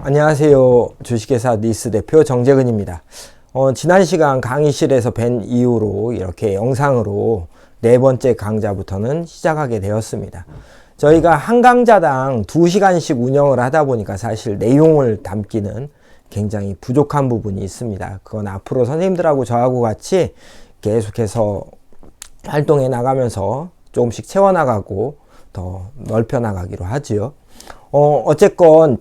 안녕하세요. 주식회사 니스 대표 정재근입니다. 지난 시간 강의실에서 뵌 이후로 이렇게 영상으로 네 번째 강좌부터는 시작하게 되었습니다. 저희가 한 강좌당 2시간씩 운영을 하다 보니까 사실 내용을 담기는 굉장히 부족한 부분이 있습니다. 그건 앞으로 선생님들하고 저하고 같이 계속해서 활동해 나가면서 조금씩 채워나가고 더 넓혀 나가기로 하지요. 어쨌건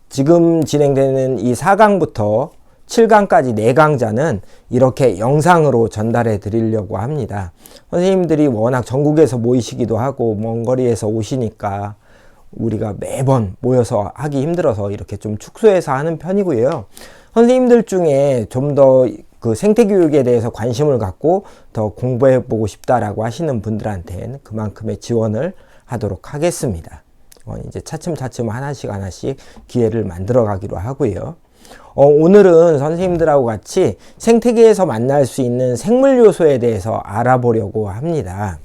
지금 진행되는 이 4강부터 7강까지 4강좌는 이렇게 영상으로 전달해 드리려고 합니다. 선생님들이 워낙 전국에서 모이시기도 하고 먼 거리에서 오시니까 우리가 매번 모여서 하기 힘들어서 이렇게 좀 축소해서 하는 편이고요. 선생님들 중에 좀 더 그 생태교육에 대해서 관심을 갖고 더 공부해 보고 싶다라고 하시는 분들한테는 그만큼의 지원을 하도록 하겠습니다. 이제 차츰차츰 하나씩 기회를 만들어 가기로 하고요. 오늘은 선생님들하고 같이 생태계에서 만날 수 있는 생물 요소에 대해서 알아보려고 합니다.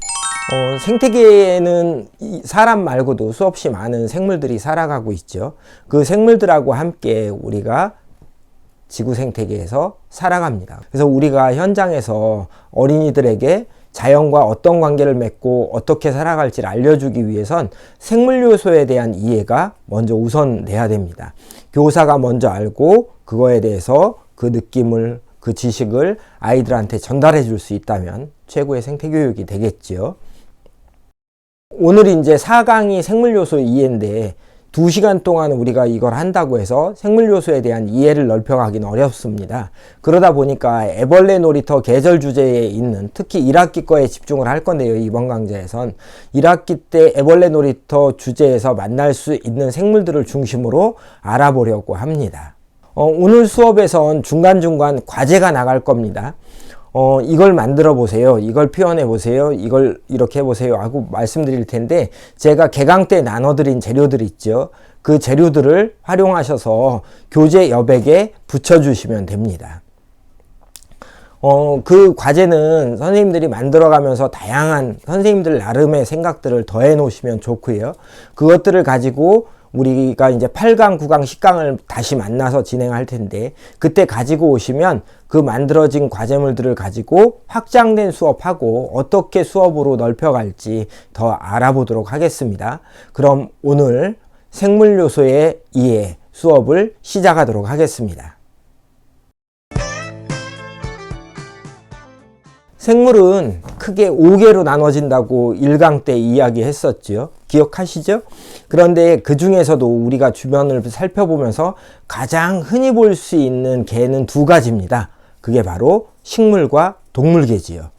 생태계에는 사람 말고도 수없이 많은 생물들이 살아가고 있죠. 그 생물들하고 함께 우리가 지구 생태계에서 살아갑니다. 그래서 우리가 현장에서 어린이들에게 자연과 어떤 관계를 맺고 어떻게 살아갈지를 알려주기 위해선 생물 요소에 대한 이해가 먼저 우선돼야 됩니다. 교사가 먼저 알고 그거에 대해서 그 느낌을, 그 지식을 아이들한테 전달해 줄 수 있다면 최고의 생태교육이 되겠지요. 오늘 이제 4강이 생물 요소 이해인데 2시간 동안 우리가 이걸 한다고 해서 생물 요소에 대한 이해를 넓혀가기는 어렵습니다. 그러다 보니까 애벌레 놀이터 계절 주제에 있는 특히 1학기 거에 집중을 할 건데요. 이번 강좌에선 1학기 때 애벌레 놀이터 주제에서 만날 수 있는 생물들을 중심으로 알아보려고 합니다. 오늘 수업에선 중간중간 과제가 나갈 겁니다. 이걸 만들어 보세요. 이걸 표현해 보세요. 이걸 이렇게 해 보세요. 하고 말씀드릴 텐데 제가 개강 때 나눠드린 재료들이 있죠. 그 재료들을 활용하셔서 교재 여백에 붙여주시면 됩니다. 그 과제는 선생님들이 만들어 가면서 다양한 선생님들 나름의 생각들을 더해 놓으시면 좋고요. 그것들을 가지고 우리가 이제 8강, 9강, 10강을 다시 만나서 진행할 텐데 그때 가지고 오시면 그 만들어진 과제물들을 가지고 확장된 수업하고 어떻게 수업으로 넓혀갈지 더 알아보도록 하겠습니다. 그럼 오늘 생물 요소의 이해 수업을 시작하도록 하겠습니다. 생물은 크게 5개로 나눠진다고 1강 때 이야기했었죠. 기억하시죠? 그런데 그 중에서도 우리가 주변을 살펴보면서 가장 흔히 볼 수 있는 개는 2가지입니다. 그게 바로 식물과 동물개지요.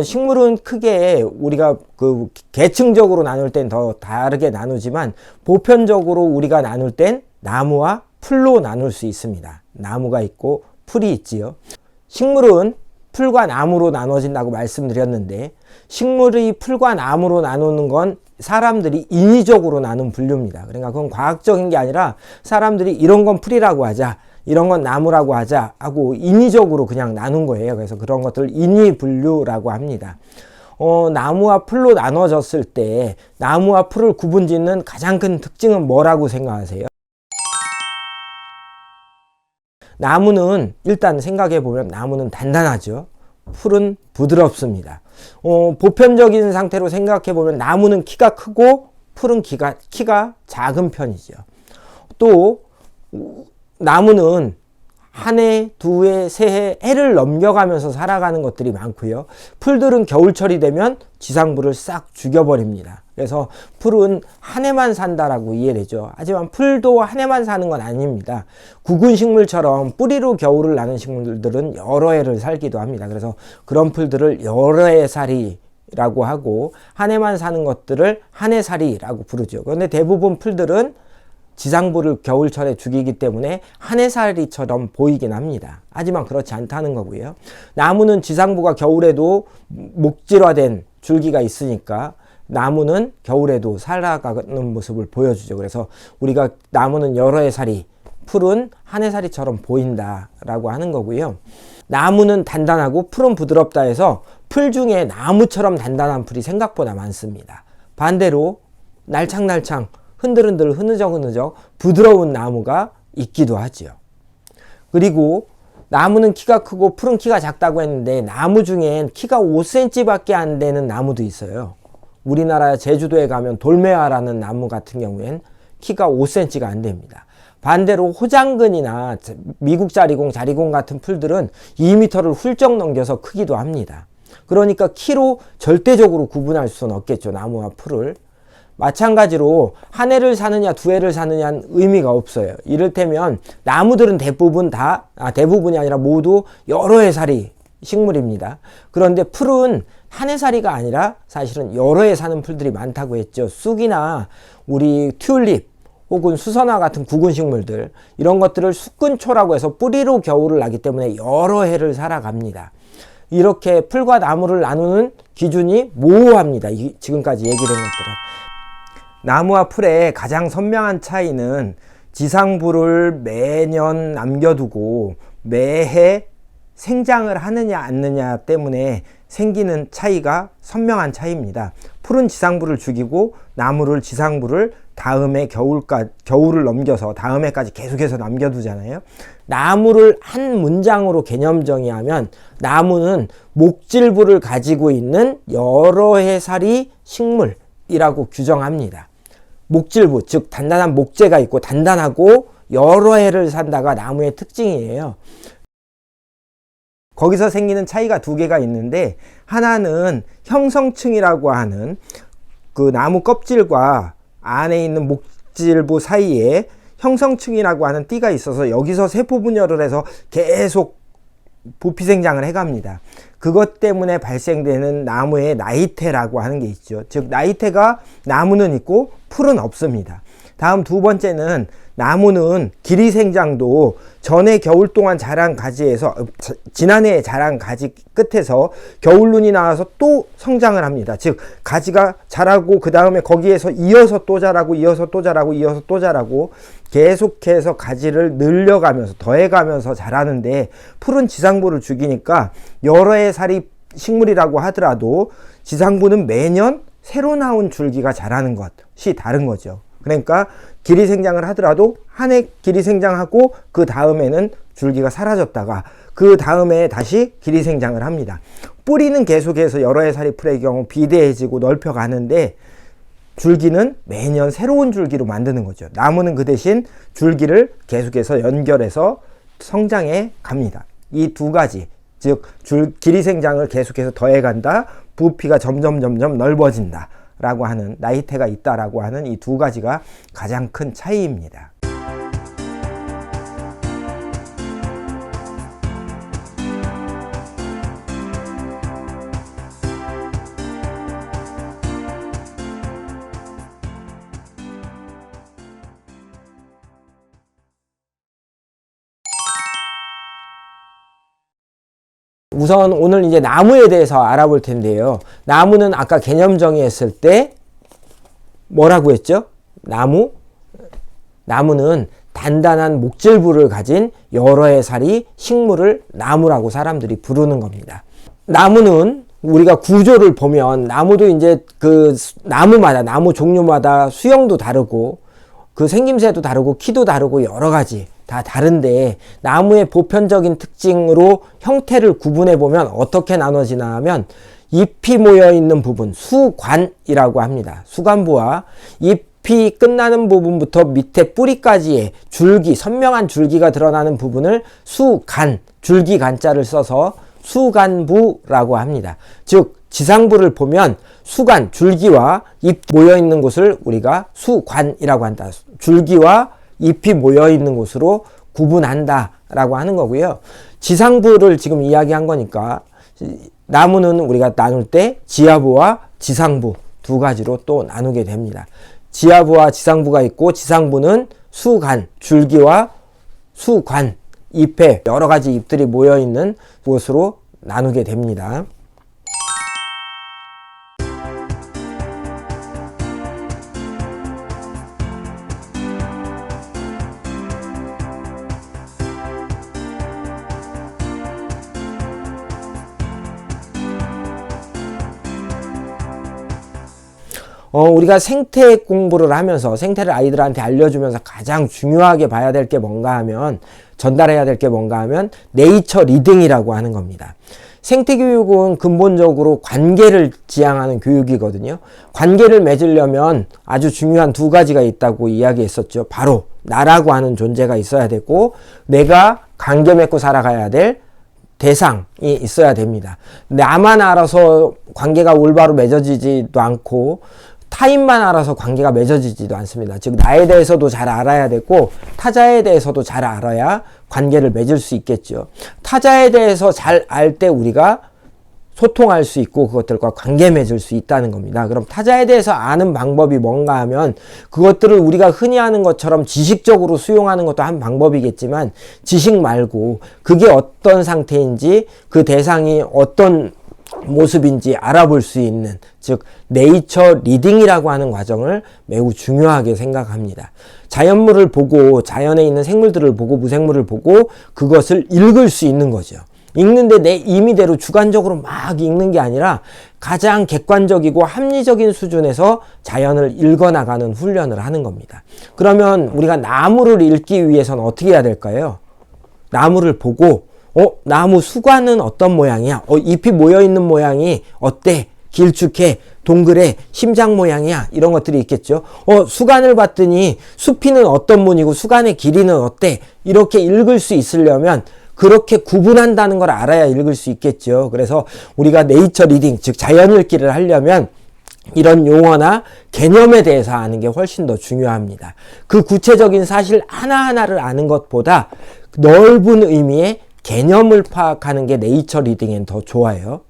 식물은 크게 우리가 그 계층적으로 나눌 땐 더 다르게 나누지만 보편적으로 우리가 나눌 땐 나무와 풀로 나눌 수 있습니다. 나무가 있고 풀이 있지요. 식물은 풀과 나무로 나눠진다고 말씀드렸는데 식물이 풀과 나무로 나누는 건 사람들이 인위적으로 나눈 분류입니다. 그러니까 그건 과학적인 게 아니라 사람들이 이런 건 풀이라고 하자, 이런 건 나무라고 하자 하고 인위적으로 그냥 나눈 거예요. 그래서 그런 것들을 인위 분류라고 합니다. 나무와 풀로 나눠졌을 때 나무와 풀을 구분짓는 가장 큰 특징은 뭐라고 생각하세요? 나무는 일단 생각해 보면 나무는 단단하죠. 풀은 부드럽습니다. 보편적인 상태로 생각해 보면 나무는 키가 크고 풀은 키가 작은 편이죠. 또 나무는 한 해, 2해, 3해 해를 넘겨가면서 살아가는 것들이 많고요. 풀들은 겨울철이 되면 지상부를 싹 죽여버립니다. 그래서 풀은 한 해만 산다라고 이해되죠. 하지만 풀도 한 해만 사는 건 아닙니다. 구근식물처럼 뿌리로 겨울을 나는 식물들은 여러 해를 살기도 합니다. 그래서 그런 풀들을 여러 해살이라고 하고 한 해만 사는 것들을 한 해살이라고 부르죠. 그런데 대부분 풀들은 지상부를 겨울철에 죽이기 때문에 한 해살이처럼 보이긴 합니다. 하지만 그렇지 않다는 거고요. 나무는 지상부가 겨울에도 목질화된 줄기가 있으니까 나무는 겨울에도 살아가는 모습을 보여주죠. 그래서 우리가 나무는 여러 해살이, 풀은 한 해살이처럼 보인다라고 하는 거고요. 나무는 단단하고 풀은 부드럽다 해서 풀 중에 나무처럼 단단한 풀이 생각보다 많습니다. 반대로 날창날창 흔들흔들 흐느적흐느적 부드러운 나무가 있기도 하지요. 그리고 나무는 키가 크고 풀은 키가 작다고 했는데 나무 중엔 키가 5cm밖에 안 되는 나무도 있어요. 우리나라 제주도에 가면 돌매화라는 나무 같은 경우엔 키가 5cm가 안 됩니다. 반대로 호장근이나 미국 자리공 같은 풀들은 2m를 훌쩍 넘겨서 크기도 합니다. 그러니까 키로 절대적으로 구분할 수는 없겠죠. 나무와 풀을. 마찬가지로 한 해를 사느냐 두 해를 사느냐는 의미가 없어요. 이를테면 나무들은 대부분이 아니라 모두 여러 해살이 식물입니다. 그런데 풀은 한 해살이가 아니라 사실은 여러 해 사는 풀들이 많다고 했죠. 쑥이나 우리 튤립 혹은 수선화 같은 구근 식물들, 이런 것들을 숙근초라고 해서 뿌리로 겨울을 나기 때문에 여러 해를 살아갑니다. 이렇게 풀과 나무를 나누는 기준이 모호합니다. 지금까지 얘기를 한 것들은. 나무와 풀의 가장 선명한 차이는 지상부를 매년 남겨두고 매해 생장을 하느냐 않느냐 때문에 생기는 차이가 선명한 차이입니다. 풀은 지상부를 죽이고 나무를 지상부를 다음에 겨울을 넘겨서 다음 해까지 계속해서 남겨두잖아요. 나무를 한 문장으로 개념 정의하면 나무는 목질부를 가지고 있는 여러 해살이 식물이라고 규정합니다. 목질부, 즉 단단한 목재가 있고 단단하고 여러 해를 산다가 나무의 특징이에요. 거기서 생기는 차이가 두 개가 있는데, 하나는 형성층이라고 하는 그 나무 껍질과 안에 있는 목질부 사이에 형성층이라고 하는 띠가 있어서 여기서 세포 분열을 해서 계속 부피 생장을 해갑니다. 그것 때문에 발생되는 나무의 나이테라고 하는 게 있죠. 즉 나이테가 나무는 있고 풀은 없습니다. 다음 두 번째는 나무는 길이 생장도 전해 겨울 동안 자란 가지에서 지난해 자란 가지 끝에서 겨울눈이 나와서 또 성장을 합니다. 즉 가지가 자라고 그 다음에 거기에서 이어서 또 자라고 이어서 또 자라고 이어서 또 자라고 계속해서 가지를 늘려가면서 더해가면서 자라는데, 풀은 지상부를 죽이니까 여러 해 살이 식물이라고 하더라도 지상부는 매년 새로 나온 줄기가 자라는 것이 다른 거죠. 그러니까 길이 생장을 하더라도 한 해 길이 생장하고 그 다음에는 줄기가 사라졌다가 그 다음에 다시 길이 생장을 합니다. 뿌리는 계속해서 여러 해 살이 풀의 경우 비대해지고 넓혀가는데 줄기는 매년 새로운 줄기로 만드는 거죠. 나무는 그 대신 줄기를 계속해서 연결해서 성장해 갑니다. 이 두 가지, 즉 길이 생장을 계속해서 더해간다, 부피가 점점 넓어진다 라고 하는, 나이테가 있다라고 하는 이 두 가지가 가장 큰 차이입니다. 우선 오늘 이제 나무에 대해서 알아볼 텐데요. 나무는 아까 개념 정의했을 때 뭐라고 했죠? 나무는 단단한 목질부를 가진 여러 해 살이 식물을 나무라고 사람들이 부르는 겁니다. 나무는 우리가 구조를 보면 나무도 이제 그 나무마다, 나무 종류마다 수형도 다르고 그 생김새도 다르고 키도 다르고 여러 가지 다 다른데, 나무의 보편적인 특징으로 형태를 구분해 보면 어떻게 나눠지나 하면 잎이 모여 있는 부분, 수관이라고 합니다. 수관부와 잎이 끝나는 부분부터 밑에 뿌리까지의 줄기, 선명한 줄기가 드러나는 부분을 수간, 줄기 간자를 써서 수간부라고 합니다. 즉 지상부를 보면 수간, 줄기와 잎 모여 있는 곳을 우리가 수관이라고 한다. 줄기와 잎이 모여 있는 곳으로 구분한다 라고 하는 거고요. 지상부를 지금 이야기한 거니까 나무는 우리가 나눌 때 지하부와 지상부 두 가지로 또 나누게 됩니다. 지하부와 지상부가 있고, 지상부는 수간, 줄기와 수관, 잎에 여러 가지 잎들이 모여 있는 곳으로 나누게 됩니다. 우리가 생태 공부를 하면서 생태를 아이들한테 알려주면서 가장 중요하게 봐야 될 게 뭔가 하면, 전달해야 될 게 뭔가 하면 네이처 리딩이라고 하는 겁니다. 생태 교육은 근본적으로 관계를 지향하는 교육이거든요. 관계를 맺으려면 아주 중요한 두 가지가 있다고 이야기했었죠. 바로 나라고 하는 존재가 있어야 되고, 내가 관계 맺고 살아가야 될 대상이 있어야 됩니다. 나만 알아서 관계가 올바로 맺어지지도 않고 타인만 알아서 관계가 맺어지지도 않습니다. 즉 나에 대해서도 잘 알아야 되고 타자에 대해서도 잘 알아야 관계를 맺을 수 있겠죠. 타자에 대해서 잘 알 때 우리가 소통할 수 있고 그것들과 관계 맺을 수 있다는 겁니다. 그럼 타자에 대해서 아는 방법이 뭔가 하면, 그것들을 우리가 흔히 하는 것처럼 지식적으로 수용하는 것도 한 방법이겠지만, 지식 말고 그게 어떤 상태인지, 그 대상이 어떤 모습인지 알아볼 수 있는, 즉 네이처 리딩이라고 하는 과정을 매우 중요하게 생각합니다. 자연물을 보고, 자연에 있는 생물들을 보고, 무생물을 보고 그것을 읽을 수 있는 거죠. 읽는데 내 임의대로 주관적으로 막 읽는 게 아니라 가장 객관적이고 합리적인 수준에서 자연을 읽어나가는 훈련을 하는 겁니다. 그러면 우리가 나무를 읽기 위해서는 어떻게 해야 될까요? 나무를 보고 나무 수관은 어떤 모양이야? 잎이 모여있는 모양이 어때? 길쭉해? 동그래? 심장 모양이야? 이런 것들이 있겠죠. 수관을 봤더니 숲이는 어떤 무늬고 수관의 길이는 어때? 이렇게 읽을 수 있으려면 그렇게 구분한다는 걸 알아야 읽을 수 있겠죠. 그래서 우리가 네이처 리딩, 즉 자연 읽기를 하려면 이런 용어나 개념에 대해서 아는 게 훨씬 더 중요합니다. 그 구체적인 사실 하나하나를 아는 것보다 넓은 의미의 개념을 파악하는 게 네이처 리딩엔 더 좋아요.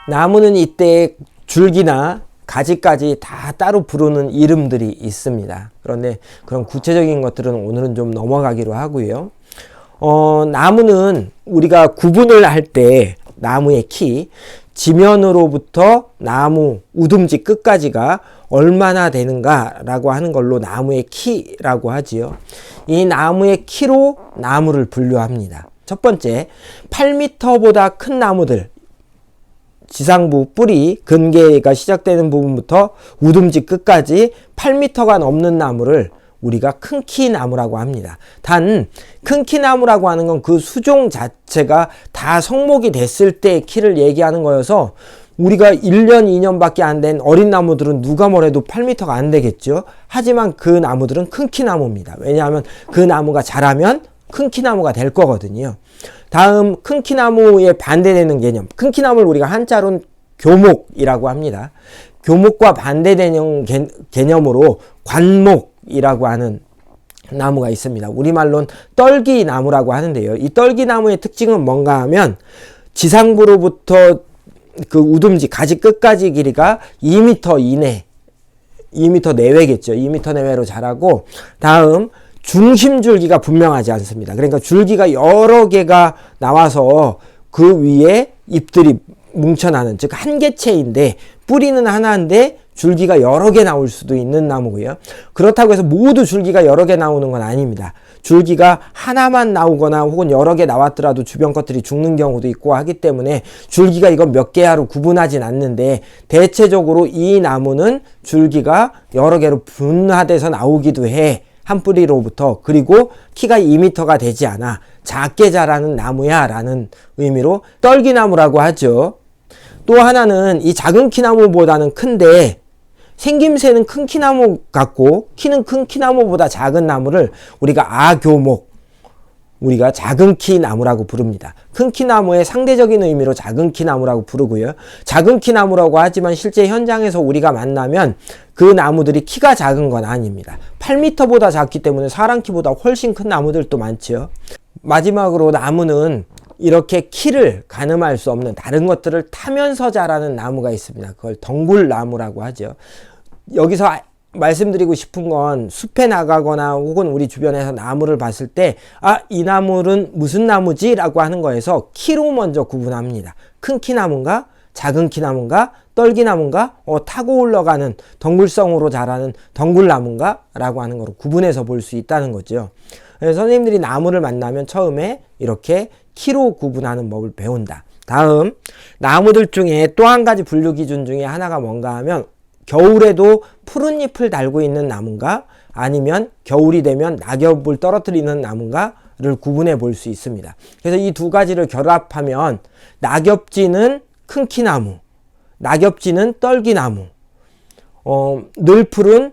나무는 이때 줄기나 가지까지 다 따로 부르는 이름들이 있습니다. 그런데 그런 구체적인 것들은 오늘은 좀 넘어가기로 하고요. 나무는 우리가 구분을 할 때 나무의 키, 지면으로부터 나무 우듬지 끝까지가 얼마나 되는가라고 하는 걸로 나무의 키라고 하지요. 이 나무의 키로 나무를 분류합니다. 첫 번째, 8m보다 큰 나무들, 지상부 뿌리, 근개가 시작되는 부분부터 우듬지 끝까지 8m가 넘는 나무를 우리가 큰 키 나무라고 합니다. 단 큰 키 나무라고 하는 건 그 수종 자체가 다 성목이 됐을 때의 키를 얘기하는 거여서, 우리가 1년, 2년밖에 안 된 어린 나무들은 누가 뭐래도 8m가 안 되겠죠. 하지만 그 나무들은 큰 키 나무입니다. 왜냐하면 그 나무가 자라면 큰 키 나무가 될 거거든요. 다음, 큰 키 나무에 반대되는 개념. 큰 키 나무를 우리가 한자로는 교목이라고 합니다. 교목과 반대되는 개념으로 관목이라고 하는 나무가 있습니다. 우리말로는 떨기나무라고 하는데요. 이 떨기나무의 특징은 뭔가 하면 지상부로부터 그 우듬지 가지 끝까지 길이가 2m 이내, 2m 내외겠죠. 2m 내외로 자라고, 다음 중심 줄기가 분명하지 않습니다. 그러니까 줄기가 여러 개가 나와서 그 위에 잎들이 뭉쳐나는, 즉 한 개체인데 뿌리는 하나인데 줄기가 여러 개 나올 수도 있는 나무고요. 그렇다고 해서 모두 줄기가 여러 개 나오는 건 아닙니다. 줄기가 하나만 나오거나 혹은 여러 개 나왔더라도 주변 것들이 죽는 경우도 있고 하기 때문에 줄기가 이건 몇 개야로 구분하진 않는데, 대체적으로 이 나무는 줄기가 여러 개로 분화돼서 나오기도 해. 한 뿌리로부터. 그리고 키가 2m가 되지 않아. 작게 자라는 나무야 라는 의미로 떨기나무라고 하죠. 또 하나는 이 작은 키나무보다는 큰데 생김새는 큰 키나무 같고 키는 큰 키나무보다 작은 나무를 우리가 아교목, 우리가 작은 키나무라고 부릅니다. 큰 키나무의 상대적인 의미로 작은 키나무라고 부르고요. 작은 키나무라고 하지만 실제 현장에서 우리가 만나면 그 나무들이 키가 작은 건 아닙니다. 8m보다 작기 때문에 사람 키보다 훨씬 큰 나무들도 많죠. 마지막으로 나무는 이렇게 키를 가늠할 수 없는 다른 것들을 타면서 자라는 나무가 있습니다. 그걸 덩굴나무라고 하죠. 여기서 말씀드리고 싶은 건, 숲에 나가거나 혹은 우리 주변에서 나무를 봤을 때 이 나무는 무슨 나무지? 라고 하는 거에서 키로 먼저 구분합니다. 큰 키나무인가? 작은 키나무인가? 떨기나무인가? 타고 올라가는 덩굴성으로 자라는 덩굴나무인가? 라고 하는 거로 구분해서 볼 수 있다는 거죠. 그래서 선생님들이 나무를 만나면 처음에 이렇게 키로 구분하는 법을 배운다. 다음, 나무들 중에 또 한 가지 분류 기준 중에 하나가 뭔가 하면 겨울에도 푸른 잎을 달고 있는 나무인가 아니면 겨울이 되면 낙엽을 떨어뜨리는 나무인가를 구분해 볼 수 있습니다. 그래서 이 두 가지를 결합하면 낙엽지는 큰 키나무, 낙엽지는 떨기나무, 늘푸른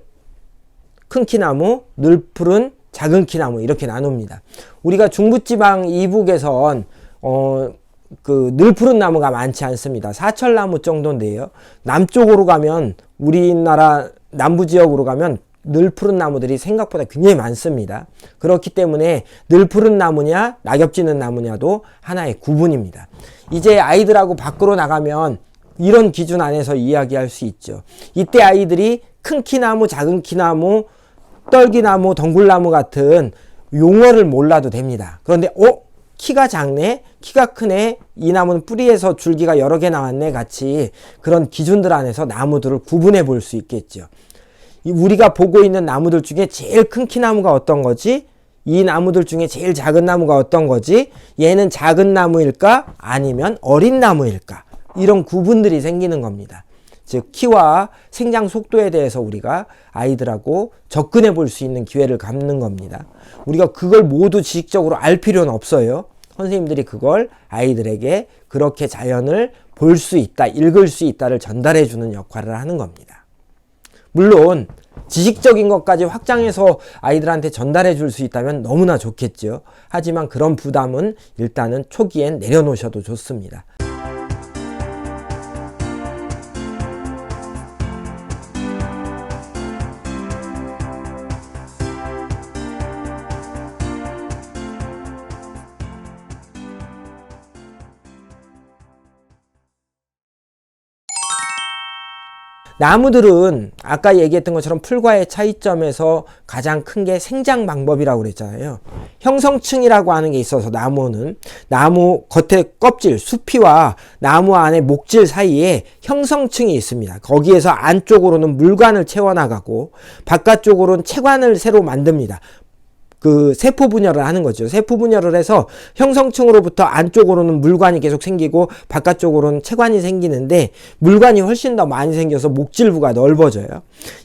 큰 키나무, 늘푸른 작은 키나무 이렇게 나눕니다. 우리가 중부지방 이북에선 그 늘푸른 나무가 많지 않습니다. 사철나무 정도인데요. 남쪽으로 가면 우리나라 남부 지역으로 가면 늘푸른 나무들이 생각보다 굉장히 많습니다. 그렇기 때문에 늘푸른 나무냐 낙엽지는 나무냐도 하나의 구분입니다. 이제 아이들하고 밖으로 나가면 이런 기준 안에서 이야기할 수 있죠. 이때 아이들이 큰 키나무, 작은 키나무, 떨기나무, 덩굴나무 같은 용어를 몰라도 됩니다. 그런데 키가 작네, 키가 크네, 이 나무는 뿌리에서 줄기가 여러 개 나왔네 같이 그런 기준들 안에서 나무들을 구분해 볼 수 있겠죠. 우리가 보고 있는 나무들 중에 제일 큰 키나무가 어떤 거지? 이 나무들 중에 제일 작은 나무가 어떤 거지? 얘는 작은 나무일까? 아니면 어린 나무일까? 이런 구분들이 생기는 겁니다. 즉 키와 생장 속도에 대해서 우리가 아이들하고 접근해 볼 수 있는 기회를 갖는 겁니다. 우리가 그걸 모두 지식적으로 알 필요는 없어요. 선생님들이 그걸 아이들에게 그렇게 자연을 볼 수 있다, 읽을 수 있다를 전달해 주는 역할을 하는 겁니다. 물론 지식적인 것까지 확장해서 아이들한테 전달해 줄 수 있다면 너무나 좋겠죠. 하지만 그런 부담은 일단은 초기엔 내려놓으셔도 좋습니다. 나무들은 아까 얘기했던 것처럼 풀과의 차이점에서 가장 큰 게 생장 방법이라고 그랬잖아요. 형성층이라고 하는 게 있어서 나무는 나무 겉에 껍질, 수피와 나무 안에 목질 사이에 형성층이 있습니다. 거기에서 안쪽으로는 물관을 채워나가고 바깥쪽으로는 채관을 새로 만듭니다. 그 세포 분열을 하는 거죠. 세포 분열을 해서 형성층으로부터 안쪽으로는 물관이 계속 생기고 바깥쪽으로는 채관이 생기는데 물관이 훨씬 더 많이 생겨서 목질부가 넓어져요.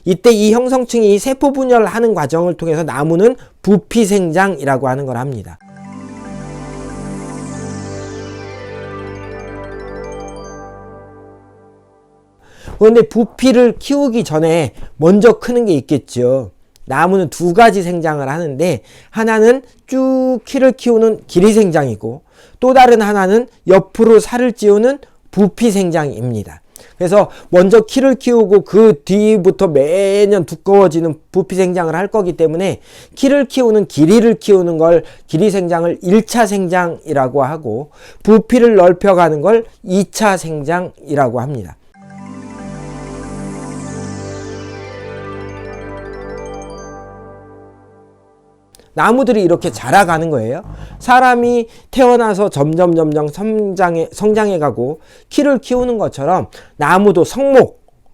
이때 이 형성층이 세포 분열을 하는 과정을 통해서 나무는 부피생장이라고 하는 걸 합니다. 그런데 부피를 키우기 전에 먼저 크는 게 있겠죠. 나무는 두 가지 생장을 하는데 하나는 쭉 키를 키우는 길이생장이고 또 다른 하나는 옆으로 살을 찌우는 부피생장입니다. 그래서 먼저 키를 키우고 그 뒤부터 매년 두꺼워지는 부피생장을 할 거기 때문에 키를 키우는 길이를 키우는 걸 길이생장을 1차 생장이라고 하고 부피를 넓혀가는 걸 2차 생장이라고 합니다. 나무들이 이렇게 자라가는 거예요. 사람이 태어나서 점점 성장해가고 키를 키우는 것처럼 나무도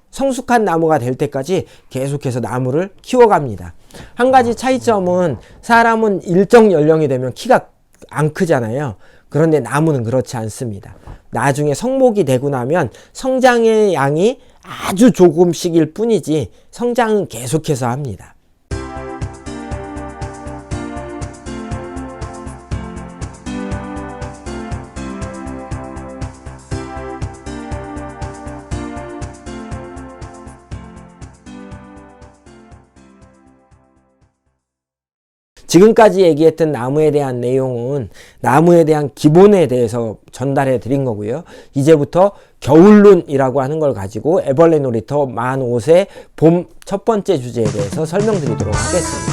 성숙한 나무가 될 때까지 계속해서 나무를 키워갑니다. 한 가지 차이점은 사람은 일정 연령이 되면 키가 안 크잖아요. 그런데 나무는 그렇지 않습니다. 나중에 성목이 되고 나면 성장의 양이 아주 조금씩일 뿐이지 성장은 계속해서 합니다. 지금까지 얘기했던 나무에 대한 내용은 나무에 대한 기본에 대해서 전달해 드린 거고요. 이제부터 겨울론이라고 하는 걸 가지고 애벌레 놀이터 만 5세 봄 첫 번째 주제에 대해서 설명드리도록 하겠습니다.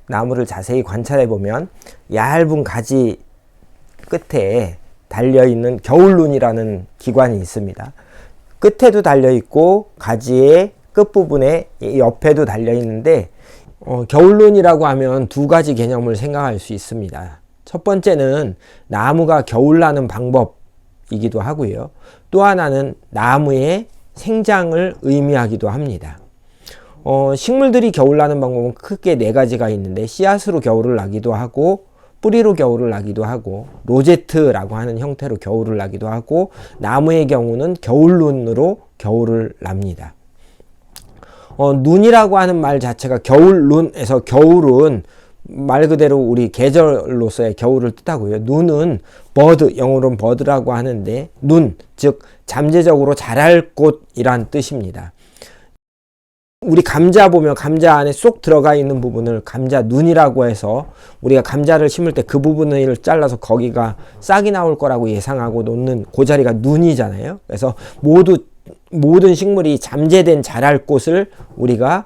나무를 자세히 관찰해 보면 얇은 가지 끝에 달려있는 겨울눈이라는 기관이 있습니다. 끝에도 달려있고 가지의 끝부분에 옆에도 달려있는데 겨울눈이라고 하면 두 가지 개념을 생각할 수 있습니다. 첫 번째는 나무가 겨울나는 방법이기도 하고요. 또 하나는 나무의 생장을 의미하기도 합니다. 식물들이 겨울 나는 방법은 크게 네 가지가 있는데, 씨앗으로 겨울을 나기도 하고, 뿌리로 겨울을 나기도 하고, 로제트라고 하는 형태로 겨울을 나기도 하고, 나무의 경우는 겨울눈으로 겨울을 납니다. 눈이라고 하는 말 자체가 겨울눈에서, 겨울은 말 그대로 우리 계절로서의 겨울을 뜻하고요. 눈은 버드, 영어로는 버드라고 하는데, 눈, 즉 잠재적으로 자랄 꽃이란 뜻입니다. 우리 감자 보면 감자 안에 쏙 들어가 있는 부분을 감자 눈이라고 해서, 우리가 감자를 심을 때 그 부분을 잘라서 거기가 싹이 나올 거라고 예상하고 놓는 그 자리가 눈이잖아요. 그래서 모든 식물이 잠재된 자랄 꽃을 우리가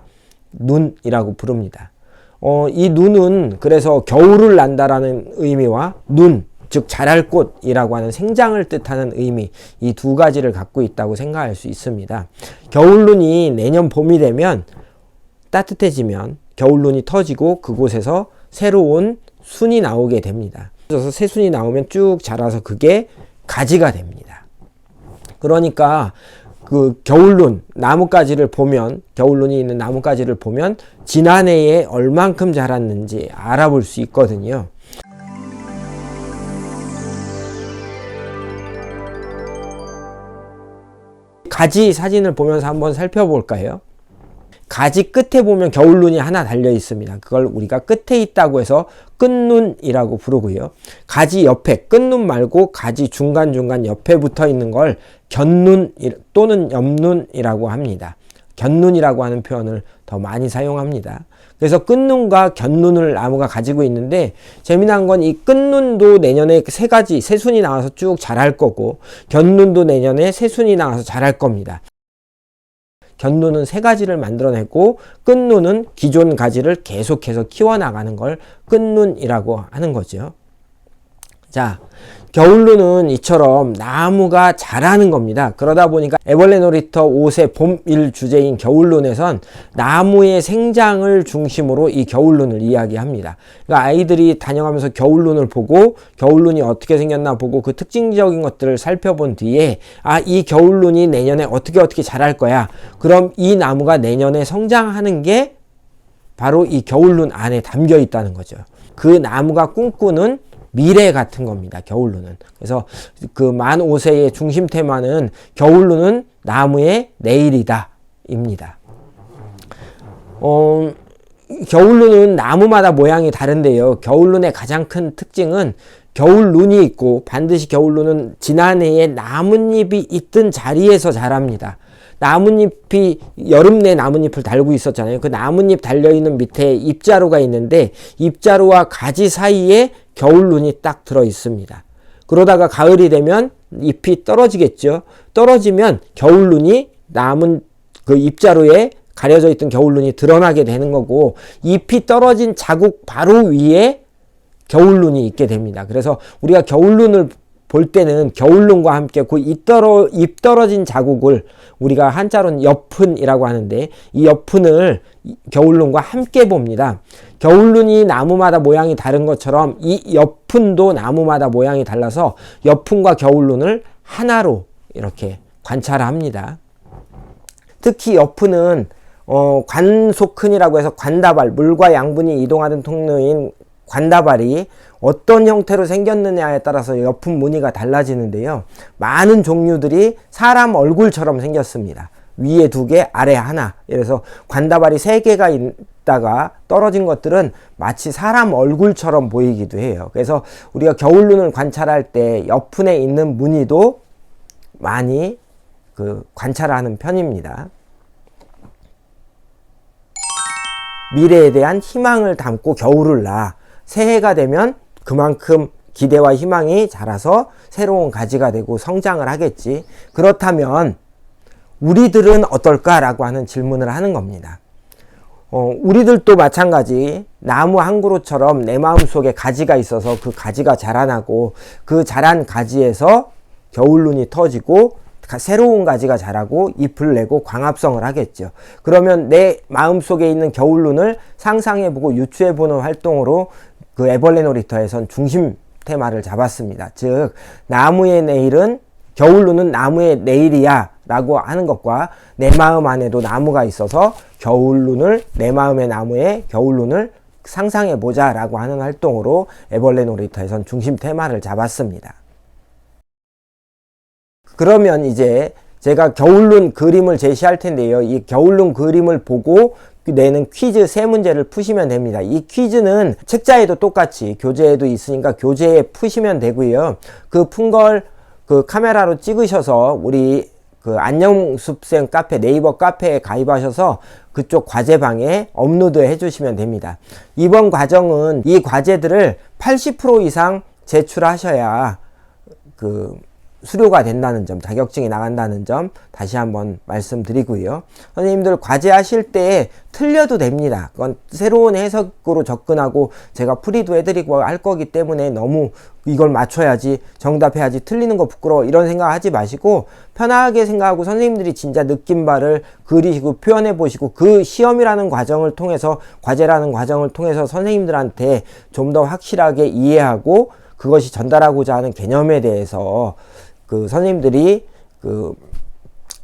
눈이라고 부릅니다. 이 눈은 그래서 겨울을 난다라는 의미와 눈, 즉 자랄 꽃이라고 하는 생장을 뜻하는 의미, 이 두 가지를 갖고 있다고 생각할 수 있습니다. 겨울눈이 내년 봄이 되면, 따뜻해지면 겨울눈이 터지고 그곳에서 새로운 순이 나오게 됩니다. 그래서 새 순이 나오면 쭉 자라서 그게 가지가 됩니다. 그러니까 그 겨울눈, 나뭇가지를 보면, 겨울눈이 있는 나뭇가지를 보면 지난해에 얼만큼 자랐는지 알아볼 수 있거든요. 가지 사진을 보면서 한번 살펴볼까요? 가지 끝에 보면 겨울눈이 하나 달려 있습니다. 그걸 우리가 끝에 있다고 해서 끝눈이라고 부르고요. 가지 옆에, 끝눈 말고 가지 중간중간 옆에 붙어 있는 걸 곁눈 또는 옆눈이라고 합니다. 곁눈이라고 하는 표현을 더 많이 사용합니다. 그래서 끝눈과 곁눈을 나무가 가지고 있는데, 재미난 건 이 끝눈도 내년에 새순이 나와서 쭉 자랄 거고, 곁눈도 내년에 새순이 나와서 자랄 겁니다. 곁눈은 새 가지를 만들어내고, 끝눈은 기존 가지를 계속해서 키워나가는 걸 끝눈이라고 하는 거죠. 자, 겨울눈은 이처럼 나무가 자라는 겁니다. 그러다 보니까 애벌레 놀이터 5세 봄일 주제인 겨울눈에선 나무의 생장을 중심으로 이 겨울눈을 이야기합니다. 그러니까 아이들이 다녀가면서 겨울눈을 보고, 겨울눈이 어떻게 생겼나 보고 그 특징적인 것들을 살펴본 뒤에, 이 겨울눈이 내년에 어떻게 자랄 거야. 그럼 이 나무가 내년에 성장하는 게 바로 이 겨울눈 안에 담겨 있다는 거죠. 그 나무가 꿈꾸는 미래 같은 겁니다. 겨울눈은. 그래서 그 만 5세의 중심 테마는 겨울눈은 나무의 내일이다 입니다. 겨울눈은 나무마다 모양이 다른데요. 겨울눈의 가장 큰 특징은 겨울눈이 있고, 반드시 겨울눈은 지난해에 나뭇잎이 있던 자리에서 자랍니다. 나뭇잎이 여름 내 나뭇잎을 달고 있었잖아요. 그 나뭇잎 달려있는 밑에 잎자루가 있는데, 잎자루와 가지 사이에 겨울눈이 딱 들어 있습니다. 그러다가 가을이 되면 잎이 떨어지겠죠. 떨어지면 겨울눈이 남은 그 잎자루에 가려져 있던 겨울눈이 드러나게 되는 거고, 잎이 떨어진 자국 바로 위에 겨울눈이 있게 됩니다. 그래서 우리가 겨울눈을 볼 때는 겨울눈과 함께 그 잎 떨어진 자국을 우리가 한자로는 엽훈이라고 하는데, 이 엽훈을 겨울눈과 함께 봅니다. 겨울눈이 나무마다 모양이 다른 것처럼 이 엽훈도 나무마다 모양이 달라서 엽훈과 겨울눈을 하나로 이렇게 관찰합니다. 특히 엽훈은 관소큰이라고 해서 관다발, 물과 양분이 이동하는 통로인 관다발이 어떤 형태로 생겼느냐에 따라서 엽훈 무늬가 달라지는데요. 많은 종류들이 사람 얼굴처럼 생겼습니다. 위에 2개, 아래 하나. 그래서 관다발이 3개가 있다가 떨어진 것들은 마치 사람 얼굴처럼 보이기도 해요. 그래서 우리가 겨울눈을 관찰할 때 엽훈에 있는 무늬도 많이 관찰하는 편입니다. 미래에 대한 희망을 담고 겨울을 나. 새해가 되면 그만큼 기대와 희망이 자라서 새로운 가지가 되고 성장을 하겠지. 그렇다면 우리들은 어떨까라고 하는 질문을 하는 겁니다. 우리들도 마찬가지 나무 한 그루처럼 내 마음속에 가지가 있어서 그 가지가 자라나고, 그 자란 가지에서 겨울눈이 터지고 새로운 가지가 자라고 잎을 내고 광합성을 하겠죠. 그러면 내 마음속에 있는 겨울눈을 상상해보고 유추해보는 활동으로 그 애벌레 놀이터에선 중심 테마를 잡았습니다. 즉, 나무의 내일은, 겨울눈은 나무의 내일이야 라고 하는 것과 내 마음 안에도 나무가 있어서 겨울눈을 내 마음의 나무에 겨울눈을 상상해 보자 라고 하는 활동으로 애벌레 놀이터에선 중심 테마를 잡았습니다. 그러면 이제 제가 겨울눈 그림을 제시할 텐데요. 이 겨울눈 그림을 보고 내는 퀴즈 3문제를 푸시면 됩니다. 이 퀴즈는 책자에도 똑같이 교재에도 있으니까 교재에 푸시면 되고요. 그 푼 걸 그 카메라로 찍으셔서 우리 그 안녕숲생 카페 네이버 카페에 가입하셔서 그쪽 과제방에 업로드 해주시면 됩니다. 이번 과정은 이 과제들을 80% 이상 제출하셔야 그 수료가 된다는 점, 자격증이 나간다는 점 다시 한번 말씀드리고요. 선생님들 과제하실 때 틀려도 됩니다. 그건 새로운 해석으로 접근하고 제가 풀이도 해드리고 할 거기 때문에 너무 이걸 맞춰야지, 정답해야지, 틀리는 거 부끄러워 이런 생각 하지 마시고 편하게 생각하고 선생님들이 진짜 느낀 바를 그리시고 표현해 보시고 그 시험이라는 과정을 통해서, 과제라는 과정을 통해서 선생님들한테 좀 더 확실하게 이해하고 그것이 전달하고자 하는 개념에 대해서 그 선생님들이 그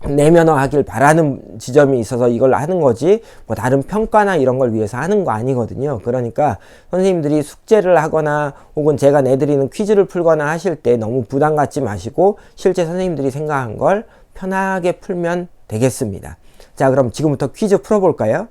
내면화하길 바라는 지점이 있어서 이걸 하는 거지 뭐 다른 평가나 이런 걸 위해서 하는 거 아니거든요. 그러니까 선생님들이 숙제를 하거나 혹은 제가 내드리는 퀴즈를 풀거나 하실 때 너무 부담 갖지 마시고 실제 선생님들이 생각한 걸 편하게 풀면 되겠습니다. 자, 그럼 지금부터 퀴즈 풀어볼까요?